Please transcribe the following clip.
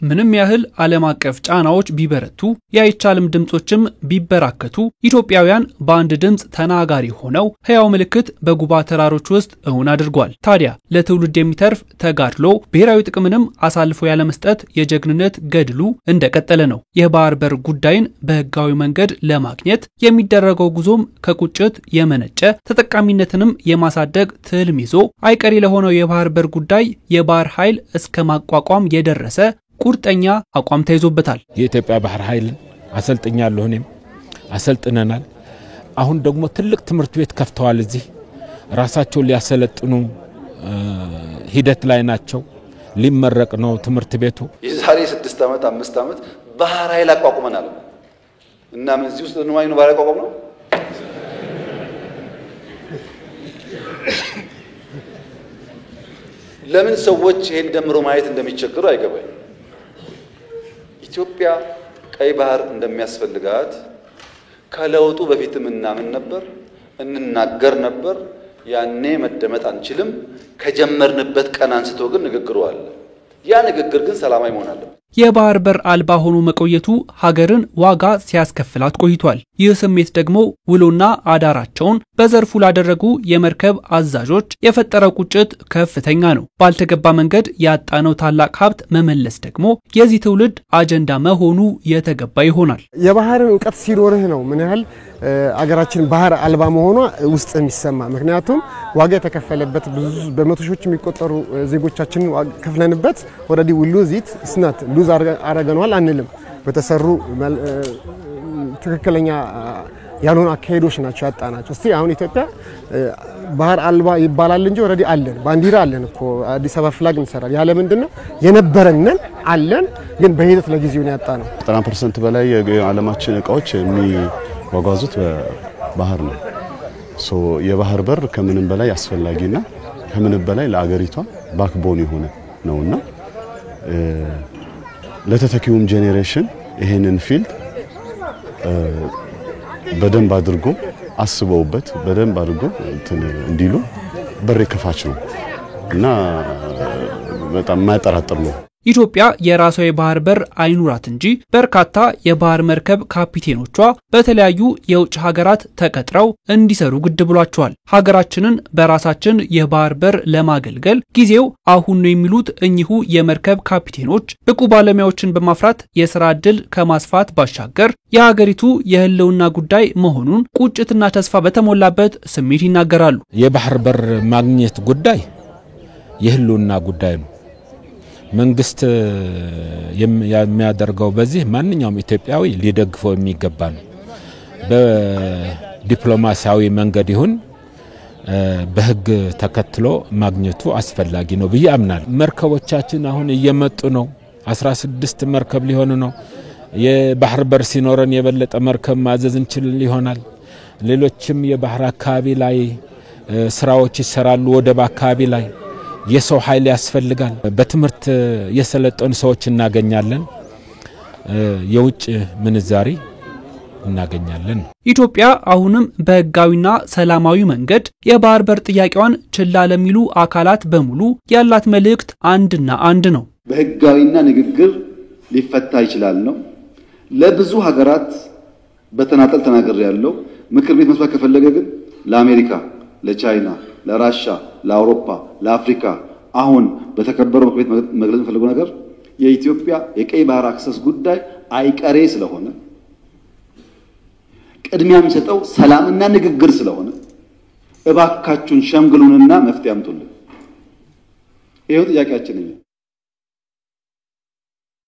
ምንም ያህል ዓለም አቀፍ ጫናዎች ቢበረቱ ያይቻልም ድምጾችም ቢበራከቱ ኢትዮጵያውያን በአንድ ድምጽ ተናጋሪ ሆነው ሕያው ምልክት በጉባ ተራሮች ውስጥ እውን አድርጓል። ታዲያ ለትውልድ የሚተርፍ ተጋድሎ ብሔራዊ ጥቅምንም አሳልፎ ያለ መስጠት የጀግንነት ገድሉ እንደቀጠለ ነው። የባህር በር ጉዳይን በህጋዊ መንገድ ለማግኘት የሚደረገው ጉዞም ከቁጭት የመነጨ ተጠቃሚነትንም የማሳደግ ትልም ይዞ አይቀሬ ለሆነው የባህር በር ጉዳይ የባህር ኃይል እስከ ማቋቋም የደረሰ ቁርጠኛ አቋም ተይዞበታል። የኢትዮጵያ ባህር ኃይል አሰልጥኛለሁ እኔም አሰልጥነናል። አሁን ደግሞ ትልቅ ትምህርት ቤት ከፍተዋል። እዚህ ራሳቸው ሊያሰለጥኑ ሂደት ላይ ናቸው። ሊመረቅ ነው ትምህርት ቤቱ። የዛሬ 6 ዓመት 5 ዓመት ባህር ኃይል አቋቁመናል እና ምን እዚህ ውስጥ ነው ባህር አቋቁመ ነው። ለምን ሰዎች ይሄን ደምሮ ማየት እንደሚቸገሩ አይገባኝ። ኢትዮጵያ ቀይ ባህር እንደሚያስፈልጋት ከለውጡ በፊትም እናምን ነበር፣ እንናገር ነበር። ያኔ መደመጥ አንችልም። ከጀመርንበት ቀን አንስቶ ግን ንግግሩ አለ። ያ ንግግር ግን ሰላማዊ መሆን አለበት። የባህር በር አልባ ሆኖ መቆየቱ ሀገርን ዋጋ ሲያስከፍላት ቆይቷል። ይህ ስሜት ደግሞ ውሎና አዳራቸውን በዘርፉ ላደረጉ የመርከብ አዛዦች የፈጠረው ቁጭት ከፍተኛ ነው። ባልተገባ መንገድ ያጣነው ታላቅ ሀብት መመለስ ደግሞ የዚህ ትውልድ አጀንዳ መሆኑ የተገባ ይሆናል። የባህርን ዕውቀት ሲኖርህ ነው ምን ያህል አገራችን ባህር አልባ መሆኗ ውስጥ የሚሰማ። ምክንያቱም ዋጋ የተከፈለበት ብዙ በመቶ ሺዎች የሚቆጠሩ ዜጎቻችንን ከፍለንበት ወረዲ ሉዚት ስናት ሉዝ አረጋኗል አንልም። በተሰሩ ትክክለኛ ያልሆነ አካሄዶች ናቸው ያጣናቸው። እስቲ አሁን ኢትዮጵያ ባህር አልባ ይባላል እንጂ ወረዲ አለን፣ ባንዲራ አለን እኮ አዲስ አበባ ፍላግ እንሰራል። ያለ ምንድነው የነበረንን አለን፣ ግን በሂደት ለጊዜው ነው ያጣነው። 90% በላይ የዓለማችን ዕቃዎች የሚጓጓዙት በባህር ነው። የባህር በር ከምንም በላይ አስፈላጊና ከምንም በላይ ለአገሪቷ ባክቦን የሆነ ነውና ለተተኪውም ጄኔሬሽን ይሄንን ፊልድ በደንብ አድርጎ አስበውበት በደንብ አድርጎ እንዲሉ በር ከፋች ነው እና በጣም ማይጠራጥር ነው። ኢትዮጵያ የራሷ የባህር በር አይኑራት እንጂ በርካታ የባህር መርከብ ካፒቴኖቿ በተለያዩ የውጭ ሀገራት ተቀጥረው እንዲሰሩ ግድ ብሏቸዋል። ሀገራችንን በራሳችን የባህር በር ለማገልገል ጊዜው አሁን ነው የሚሉት እኚሁ የመርከብ ካፒቴኖች ብቁ ባለሙያዎችን በማፍራት የሥራ ዕድል ከማስፋት ባሻገር የሀገሪቱ የህልውና ጉዳይ መሆኑን ቁጭትና ተስፋ በተሞላበት ስሜት ይናገራሉ። የባህር በር ማግኘት ጉዳይ የህልውና ጉዳይ ነው። መንግስት የሚያደርገው በዚህ ማንኛውም ኢትዮጵያዊ ሊደግፈው የሚገባ ነው። በዲፕሎማሲያዊ መንገድ ይሁን በህግ ተከትሎ ማግኘቱ አስፈላጊ ነው ብዬ አምናለሁ። መርከቦቻችን አሁን እየመጡ ነው። 16 መርከብ ሊሆኑ ነው። የባህር በር ሲኖረን የበለጠ መርከብ ማዘዝ እንችል ይሆናል። ሌሎችም የባህር አካባቢ ላይ ስራዎች ይሰራሉ። ወደብ አካባቢ ላይ የሰው ኃይል ያስፈልጋል። በትምህርት የሰለጠኑ ሰዎች እናገኛለን። የውጭ ምንዛሪ እናገኛለን። ኢትዮጵያ አሁንም በህጋዊና ሰላማዊ መንገድ የባህር በር ጥያቄዋን ችላ ለሚሉ አካላት በሙሉ ያላት መልእክት አንድና አንድ ነው። በህጋዊና ንግግር ሊፈታ ይችላል ነው። ለብዙ ሀገራት በተናጠል ተናገር ያለው ምክር ቤት መስማት ከፈለገ ግን ለአሜሪካ፣ ለቻይና፣ ለራሻ፣ ለአውሮፓ፣ ለአፍሪካ አሁን በተከበረው ምክር ቤት መግለጽ ፈልገው ነገር የኢትዮጵያ የቀይ ባህር አክሰስ ጉዳይ አይቀሬ ስለሆነ ቅድሚያ የሚሰጠው ሰላምና ንግግር ስለሆነ እባካችሁን ሸምግሉንና መፍትሄ አምጡልን። ይሄው ጥያቄያችን ነው።